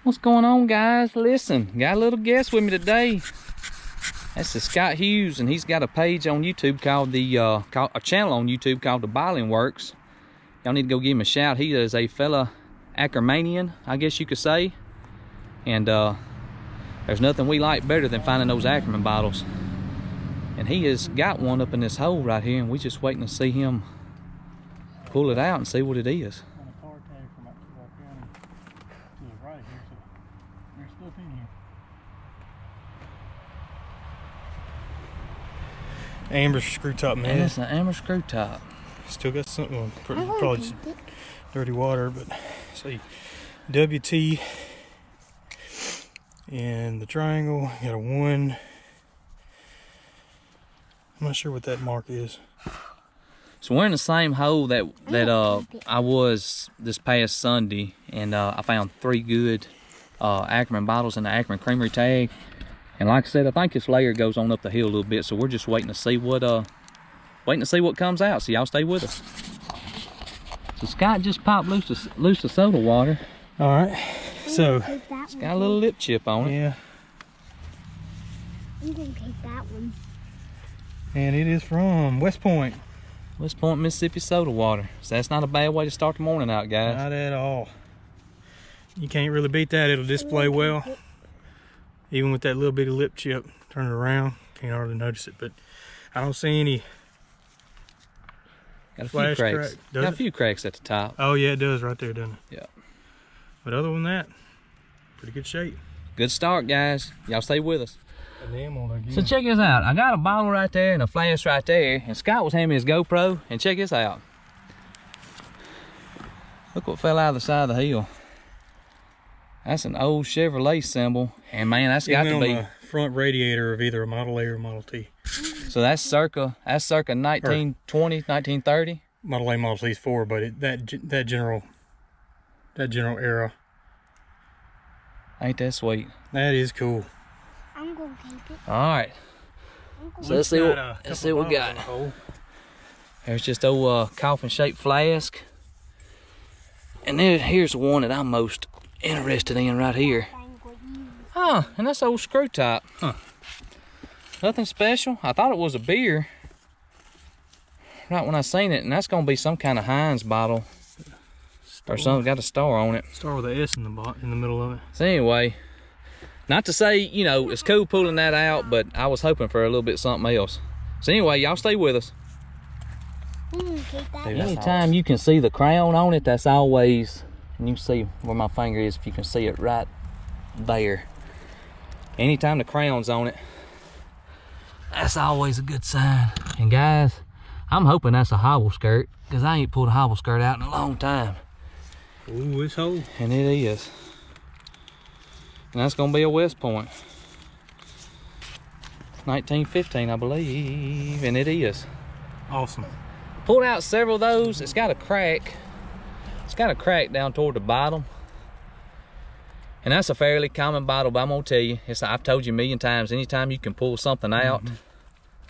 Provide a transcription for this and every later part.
What's going on, guys? Listen, got a little guest with me today. That's the Scott Hughes, and he's got a page on YouTube called a channel on YouTube called The Bottling Works. Y'all need to go give him a shout. He is a fella Ackermanian, I guess you could say. And there's nothing we like better than finding those Ackerman bottles. And he has got one up in this hole right here, and we're just waiting to see him pull it out and see what it is. Amber screw top, man. And it's an amber screw top. Still got something, probably just dirty water, but see, WT and the triangle got a 1. I'm not sure what that mark is. So we're in the same hole that I was this past Sunday, and I found 3 good Ackerman bottles in the Ackerman Creamery tag. And like I said, I think this layer goes on up the hill a little bit, so we're just waiting to see what comes out. So y'all stay with us. So Scott just popped loose the soda water. All right, so it's got a little lip chip on it. Yeah. I'm gonna take that one. And it is from West Point. West Point, Mississippi soda water. So that's not a bad way to start the morning out, guys. Not at all. You can't really beat that. It'll display well. Even with that little bit of lip chip, turn it around, can't hardly notice it, but I don't see any got a few cracks. Got a few cracks at the top. Oh yeah, it does right there, doesn't it? Yeah. But other than that, pretty good shape. Good start, guys. Y'all stay with us. On so check this out. I got a bottle right there and a flask right there, and Scott was handing me his GoPro, and check this out. Look what fell out of the side of the hill. That's an old Chevrolet symbol, and man, that's got to be the front radiator of either a Model A or Model T. So that's circa 1920, 1930. Model A, Model T's 4, but that general era. Ain't that sweet? That is cool. I'm gonna take it. All right. So let's see what we got. There's just old coffin-shaped flask, and then here's the one that I'm most interested in right here. Oh, and that's old screw top. Huh. Nothing special. I thought it was a beer right when I seen it, and that's gonna be some kind of Heinz bottle or something. Got a star on it. Star with an S in the middle of it. So anyway, not to say, you know, it's cool pulling that out, but I was hoping for a little bit something else. So anyway, y'all stay with us. Anytime you can see the crown on it, that's always, and you can see where my finger is if you can see it right there. Anytime the crown's on it, that's always a good sign. And guys, I'm hoping that's a hobble skirt, because I ain't pulled a hobble skirt out in a long time. Ooh, it's whole. And it is. And that's gonna be a West Point. 1915, I believe, and it is. Awesome. Pulled out several of those. It's got a crack. It's got a crack down toward the bottom. And that's a fairly common bottle, but I'm gonna tell you, I've told you a million times, anytime you can pull something out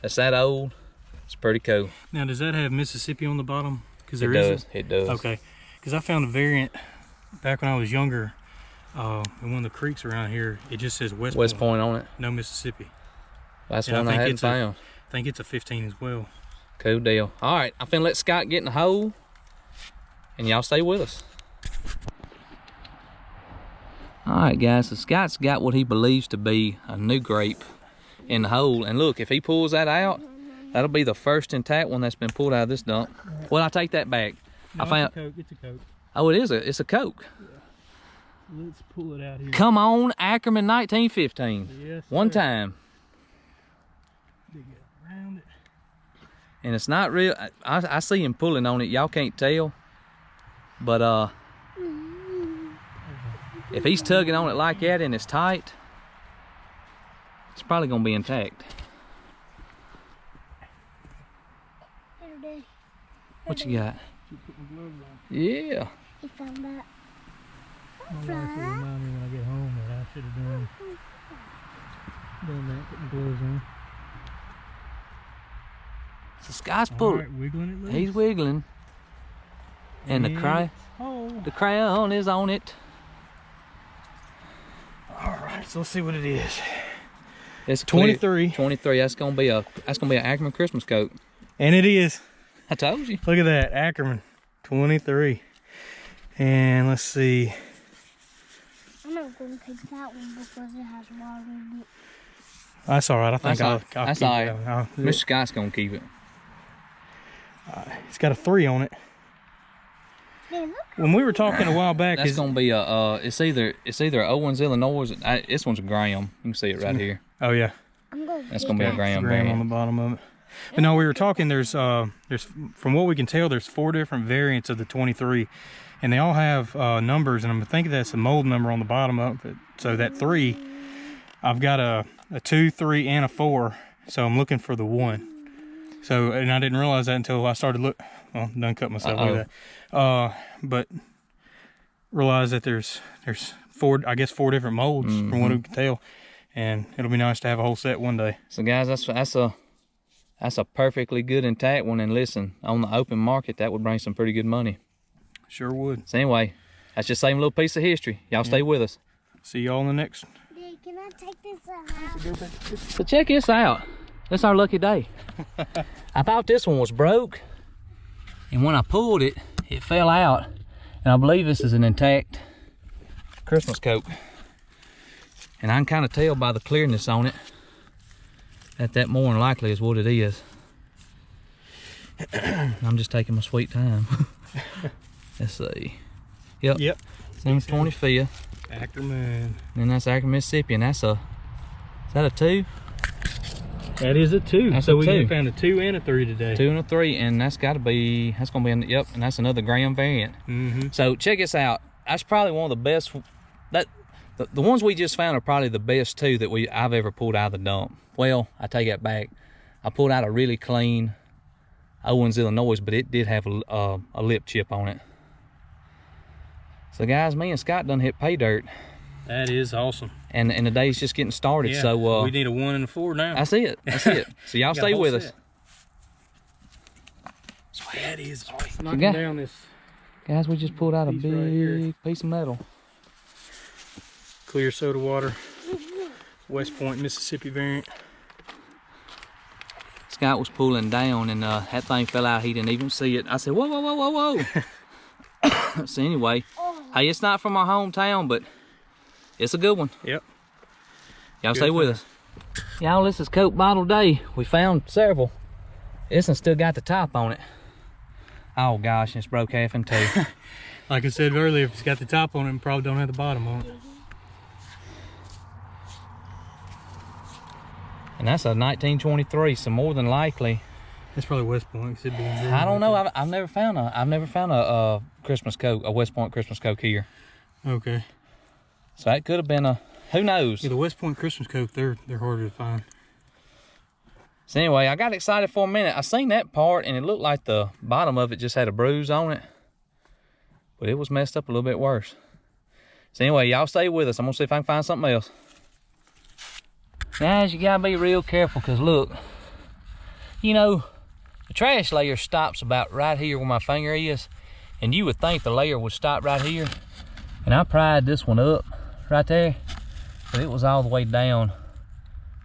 that's that old, it's pretty cool. Now, does that have Mississippi on the bottom? Because it does. It does. Okay. Because I found a variant back when I was younger, in one of the creeks around here. It just says West Point on it. No Mississippi. That's one I hadn't found. I think it's a 15 as well. Cool deal. All right, I'm finna let Scott get in the hole, and y'all stay with us. All right, guys, so Scott's got what he believes to be a new grape in the hole. And look, if he pulls that out, that'll be the first intact one that's been pulled out of this dump. Well, I take that back. No, I found. It's a Coke. Oh, it's a Coke. Yeah. Let's pull it out here. Come on, Ackerman 1915. Yes, one time. Dig it around it. And it's not real. I see him pulling on it. Y'all can't tell, but if he's tugging on it like that and it's tight, it's probably gonna be intact. What you got? Yeah. You found that. My wife will remind me when I get home that I should have done that, put my gloves on. So Scott's pulling. Right, wiggling it loose. He's wiggling. And the crown is on it. All right, so let's see what it is. It's clear. 23. 23. That's gonna be an Ackerman Christmas coat. And it is. I told you. Look at that, Ackerman, 23. And let's see. I'm not going to take that one because it has water in it. That's all right. I think I'll that's keep all that right. one. Mr. Scott's gonna keep it. It's got a 3 on it. Hey, look. When we were talking a while back, That's gonna be a it's either Owens, Illinois. This one's a Graham. You can see it right here. oh yeah, I'm going to That's gonna be a Graham Graham on variant. the bottom of it. But no, we were talking. There's from what we can tell, there's 4 different variants of the 23, and they all have numbers. And I'm thinking that's the mold number on the bottom of it. So that 3, I've got a 2, 3, and a 4. So I'm looking for the 1. So, and I didn't realize that until I started look. Well, done cut myself. Look at that. But realized that there's 4 different molds from what we can tell, and it'll be nice to have a whole set one day. So guys, that's a perfectly good intact one. And listen, on the open market, that would bring some pretty good money. Sure would. So anyway, that's just the same little piece of history. Y'all stay with us. See y'all in the next. Dad, can I take this out? So check this out. This our lucky day. I thought this one was broke, and when I pulled it, it fell out. And I believe this is an intact Christmas coat. And I can kind of tell by the clearness on it that more than likely is what it is. I'm just taking my sweet time. Let's see. Yep. Seems 25th. Ackerman. And that's Ackerman, Mississippi, and is that a 2? That is a 2. That's so a we 2. found a 2 and a 3 today. 2 and a 3, and that's gonna be yep, and that's another Graham variant. So check this out. That's probably one of the best. The ones we just found are probably the best 2 that I've ever pulled out of the dump. Well, I take that back. I pulled out a really clean Owens, Illinois, but it did have a lip chip on it. So guys, me and Scott done hit pay dirt. That is awesome. And the day's just getting started. Yeah, so we need a 1 and a 4 now. That's it. That's it. So y'all stay with us. That is awesome. So Knocking down this guys, we just pulled out a piece right here. big piece of metal. clear soda water, West Point, Mississippi variant. Scott was pulling down and that thing fell out. He didn't even see it. I said, whoa, whoa, whoa, whoa, whoa. So anyway, hey, it's not from our hometown, but it's a good one. Yep. Y'all stay with us. Y'all, this is Coke Bottle Day. We found several. This one still got the top on it. Oh gosh, it's broke half in two. Like I said earlier, if it's got the top on it, it probably don't have the bottom on it. And that's a 1923, so more than likely. It's probably West Point. It being I don't know. I've never found a Christmas Coke, a West Point Christmas Coke here. Okay. So that could have been a. Who knows? Yeah, the West Point Christmas Coke, they're harder to find. So anyway, I got excited for a minute. I seen that part and it looked like the bottom of it just had a bruise on it. But it was messed up a little bit worse. So anyway, y'all stay with us. I'm gonna see if I can find something else. Guys, you gotta be real careful because look, you know, the trash layer stops about right here where my finger is. And you would think the layer would stop right here. And I pried this one up right there. But it was all the way down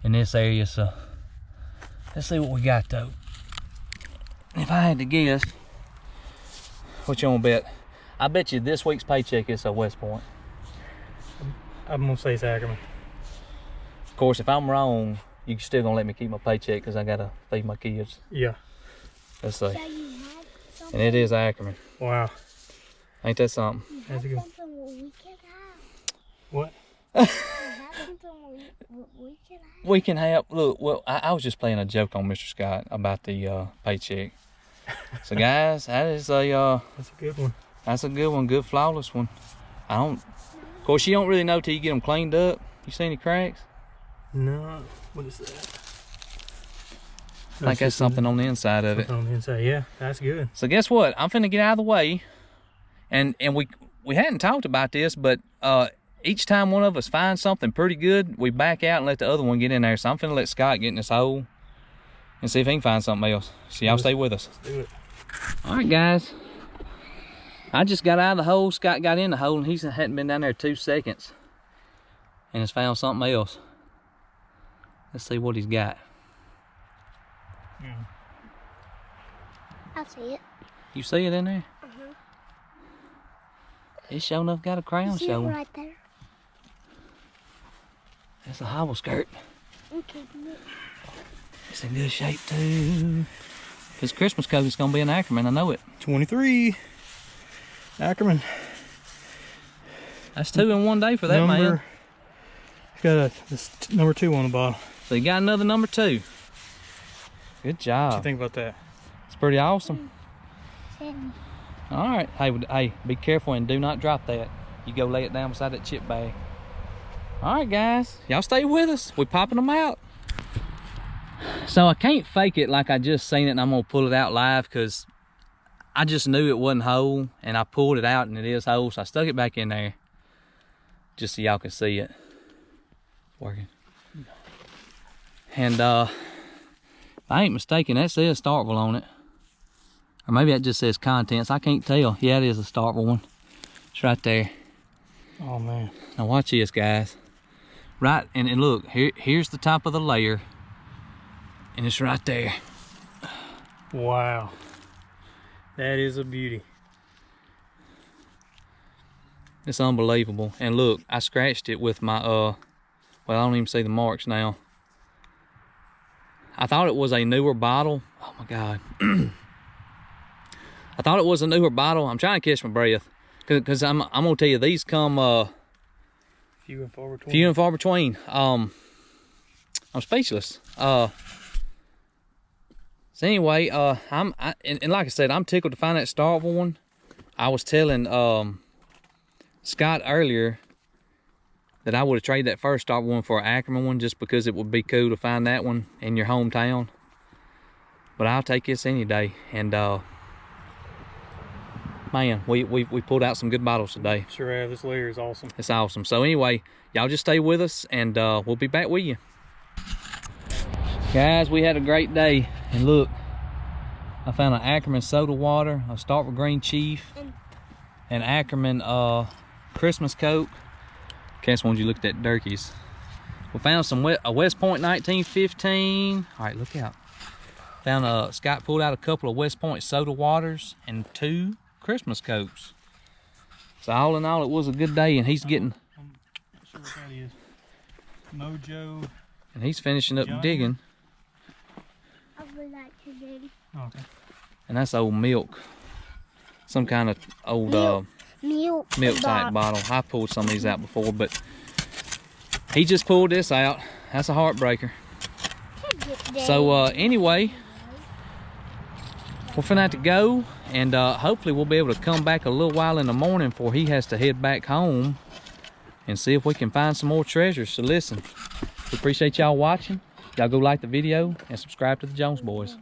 in this area, so let's see what we got though. If I had to guess, what you gonna bet? I bet you this week's paycheck is a West Point. I'm gonna say it's Ackerman. Of course, if I'm wrong, you still gonna let me keep my paycheck because I gotta feed my kids. Yeah. Let's see. So you had something, And it is Ackerman. Wow. Ain't that something? you That's had a good- something what we can have. What? You had something what we can have. We can have, look, well, I was just playing a joke on Mr. Scott about the paycheck. So guys, that is That's a good one. that's a good one, good flawless one. Of course, you don't really know till you get them cleaned up. You see any cracks? No. What is that? I think that's something on the inside of it. On the inside. Yeah, that's good. So guess what? I'm finna get out of the way. And we hadn't talked about this, but each time one of us finds something pretty good, we back out and let the other one get in there. So I'm finna let Scott get in this hole and see if he can find something else. So y'all stay with us. Let's do it. All right, guys. I just got out of the hole. Scott got in the hole and he hadn't been down there 2 seconds. and has found something else. Let's see what he's got. I see it. You see it in there? Uh-huh. It's sure enough got a crown See it showing. right there. That's a hobble skirt. I'm keeping it. It's in good shape too. This Christmas coat is gonna be an Ackerman, I know it. 23 Ackerman. That's 2 in one day for that man. It's got this number 2 on the bottom. So you got another number 2. Good What job. you think about that? It's pretty awesome. Send All right, hey, be careful and do not drop that. You go lay it down beside that chip bag. All right, guys, y'all stay with us. We're popping them out. So I can't fake it like I just seen it and I'm gonna pull it out live because I just knew it wasn't whole and I pulled it out and it is whole. So I stuck it back in there just so y'all can see it. Working. And if I ain't mistaken, that says Starkville on it. Or maybe that just says contents. I can't tell. Yeah, it is a Starkville one. It's right there. Oh man. Now watch this, guys. Right, and look, here's the top of the layer. And it's right there. Wow. That is a beauty. It's unbelievable. And look, I scratched it with my, well, I don't even see the marks now. I thought it was a newer bottle. Oh my God. I thought it was a newer bottle. I'm trying to catch my breath. Cause I'm gonna tell you, these come, Few and far between. few and far between. I'm speechless. So anyway, and like I said, I'm tickled to find that Starkville one. I was telling Scott earlier that I would have traded that first Starkville one for an Ackerman one just because it would be cool to find that one in your hometown. But I'll take this any day. And man, we pulled out some good bottles today. Sure have. This layer is awesome. It's awesome. So anyway, y'all just stay with us and we'll be back with you. Guys, we had a great day. And look, I found an Ackerman soda water, a Starkville Green Chief, an Ackerman Christmas Coke. Cass, wanted you look at that Durkeys. We found some a West Point 1915. All right, look out. Found Scott pulled out a couple of West Point soda waters and 2 Christmas Cokes. So all in all, it was a good day, and he's getting. I'm not sure what that is. Mojo. And he's finishing up digging. I would like to do. Okay. And that's old milk. Some kind of old Milk type bottle. I pulled some of these out before, but he just pulled this out. That's a heartbreaker. So anyway, we're finna have to go, and hopefully we'll be able to come back a little while in the morning before he has to head back home and see if we can find some more treasures. So listen, we appreciate y'all watching. Y'all go like the video and subscribe to the Jones Boys.